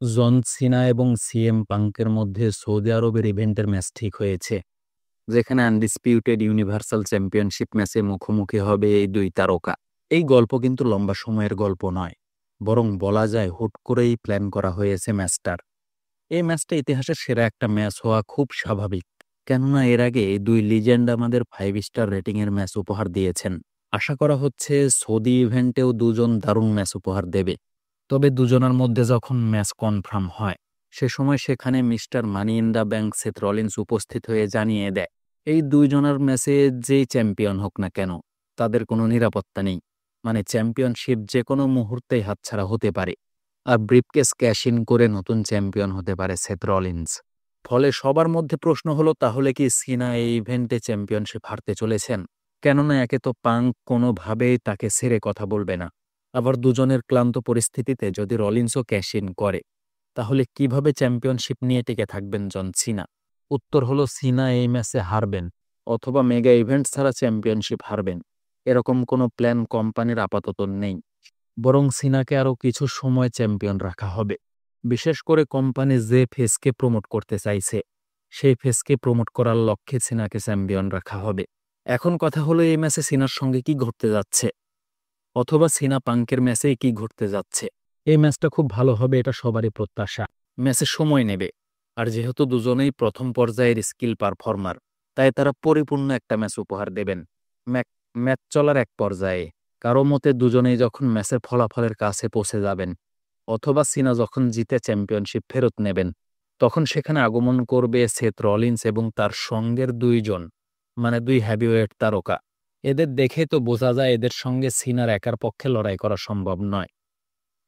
জন সিনা এবং সিএম পাঙ্কের মধ্যে সৌদি আরবের ইভেন্টের ম্যাচ ঠিক হয়েছে, যেখানে আনডিসপিউটেড ইউনিভার্সাল চ্যাম্পিয়নশিপ ম্যাচে মুখোমুখি হবে এই দুই তারকা। এই গল্প কিন্তু লম্বা সময়ের গল্প নয়, বরং বলা যায় হুট করেই প্ল্যান করা হয়েছে ম্যাচটার। এই ম্যাচটা ইতিহাসের সেরা একটা ম্যাচ হওয়া খুব স্বাভাবিক, কেননা এর আগে এই দুই লিজেন্ড আমাদের 5 স্টার রেটিংয়ের ম্যাচ উপহার দিয়েছেন। আশা করা হচ্ছে সৌদি ইভেন্টেও দুজন দারুণ ম্যাচ উপহার দেবে। তবে দুজনের মধ্যে যখন ম্যাচ কনফার্ম হয়, সে সময় সেখানে mister money in the bank Seth Rollins উপস্থিত হয়ে জানিয়ে দেয়, এই দুইজনের ম্যাচে যেই চ্যাম্পিয়ন হোক না কেন, তাদের কোনো নিরাপত্তা নেই। মানে চ্যাম্পিয়নশিপ যে কোনো মুহূর্তেই হাতছাড়া হতে পারে, আর ব্রিফকেস ক্যাশ ইন করে নতুন চ্যাম্পিয়ন হতে পারে সেথ রলিন্স। ফলে সবার মধ্যে প্রশ্ন হলো, তাহলে কি সিনা এই ইভেন্টে চ্যাম্পিয়নশিপ হারতে চলেছেন? কেননা একে তো পাঙ্ক কোনোভাবেই তাকে ছেড়ে কথা বলবে না, আবার দুজনের ক্লান্ত পরিস্থিতিতে যদি রলিন্সও ক্যাশ ইন করে, তাহলে কিভাবে চ্যাম্পিয়নশিপ নিয়ে টিকে থাকবেন জন সিনা? উত্তর হলো, সিনা এই ম্যাচে হারবেন, অথবা মেগা ইভেন্ট ছাড়া চ্যাম্পিয়নশিপ হারবেন। এরকম কোনো প্ল্যান কোম্পানির আপাতত নেই, বরং সিনাকে আরও কিছু সময় চ্যাম্পিয়ন রাখা হবে। বিশেষ করে কোম্পানি যে ফেসকে প্রমোট করতে চাইছে, সেই ফেসকে প্রমোট করার লক্ষ্যে সিনাকে চ্যাম্পিয়ন রাখা হবে। এখন কথা হলো, এই ম্যাচে সিনার সঙ্গে কি ঘটতে যাচ্ছে, অথবা সিনা পাঙ্কের ম্যাচে কি ঘটতে যাচ্ছে। এই ম্যাচটা খুব ভালো হবে, এটা সবারই প্রত্যাশা। ম্যাচে সময় নেবে, আর যেহেতু দুজনেই প্রথম পর্যায়ের স্কিল পারফর্মার, তাই তারা পরিপূর্ণ একটা ম্যাচ উপহার দেবেন। ম্যাচ চলার এক পর্যায়ে কারো মতে দুজনেই যখন ম্যাচের ফলাফলের কাছে পৌঁছে যাবেন, অথবা সিনা যখন জিতে চ্যাম্পিয়নশিপ ফেরত নেবেন, তখন সেখানে আগমন করবে সেথ রলিন্স এবং তার সঙ্গের দুইজন, মানে দুই হেভিওয়েট তারকা। এদের দেখে তো বোঝা যায় এদের সঙ্গে সিনার একার পক্ষে লড়াই করা সম্ভব নয়।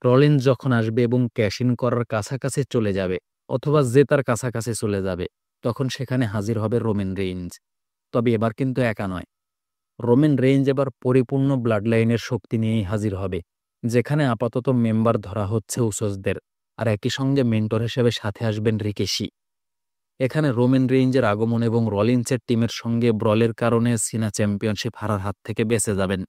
রলিন্স যখন আসবে এবং ক্যাশ ইন করার কাছাকাছি চলে যাবে, অথবা জেতার কাছাকাছি চলে যাবে, তখন সেখানে হাজির হবে রোমান রেইঞ্জ। তবে এবার কিন্তু একা নয়, রোমান রেইঞ্জ এবার পরিপূর্ণ ব্লাড লাইনের শক্তি নিয়েই হাজির হবে, যেখানে আপাতত মেম্বার ধরা হচ্ছে উসোসদের, আর একই সঙ্গে মেন্টর হিসেবে সাথে আসবেন রিকেশি। এখানে রোমান রেইঞ্জের আগমন এবং রলিন্সের টিমের সঙ্গে ব্রলের কারণে সিনা চ্যাম্পিয়নশিপ হারার হাত থেকে বেঁচে যাবেন।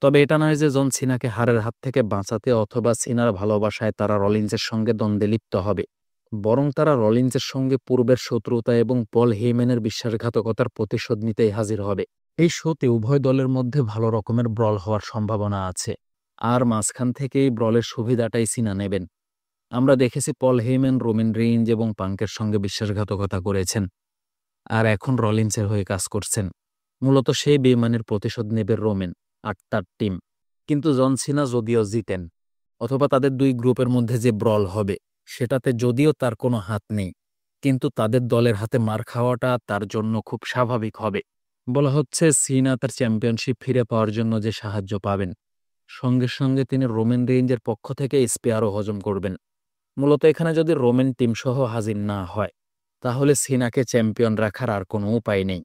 তবে এটা নয় যে জন সিনাকে হারের হাত থেকে বাঁচাতে অথবা সিনার ভালোবাসায় তারা রলিন্সের সঙ্গে দ্বন্দ্বে লিপ্ত হবে, বরং তারা রলিন্সের সঙ্গে পূর্বের শত্রুতা এবং পল হেইম্যানের বিশ্বাসঘাতকতার প্রতিশোধ নিতেই হাজির হবে। এই শোতে উভয় দলের মধ্যে ভালো রকমের ব্রল হওয়ার সম্ভাবনা আছে, আর মাঝখান থেকেই ব্রলের সুবিধাটাই সিনা নেবেন। আমরা দেখেছি পল হেইম্যান রোমান রেইঞ্জ এবং পাঙ্কের সঙ্গে বিশ্বাসঘাতকতা করেছেন, আর এখন রলিন্সের হয়ে কাজ করছেন। মূলত সেই বেইমানির প্রতিশোধ নেবে রোমান আর তার টিম। কিন্তু জন সিনা যদিও জিতেন, অথবা তাদের দুই গ্রুপের মধ্যে যে ব্রল হবে, সেটাতে যদিও তার কোনো হাত নেই, কিন্তু তাদের দলের হাতে মার খাওয়াটা তার জন্য খুব স্বাভাবিক হবে। বলা হচ্ছে সিনা তার চ্যাম্পিয়নশিপ ফিরে পাওয়ার জন্য যে সাহায্য পাবেন, সঙ্গে সঙ্গে তিনি রোমান রেইঞ্জের পক্ষ থেকে স্পেয়ারও হজম করবেন। মূলত এখানে যদি রোমান টিম সহ হাজির না হয়, তাহলে সিনাকে চ্যাম্পিয়ন রাখার আর কোনো উপায় নেই।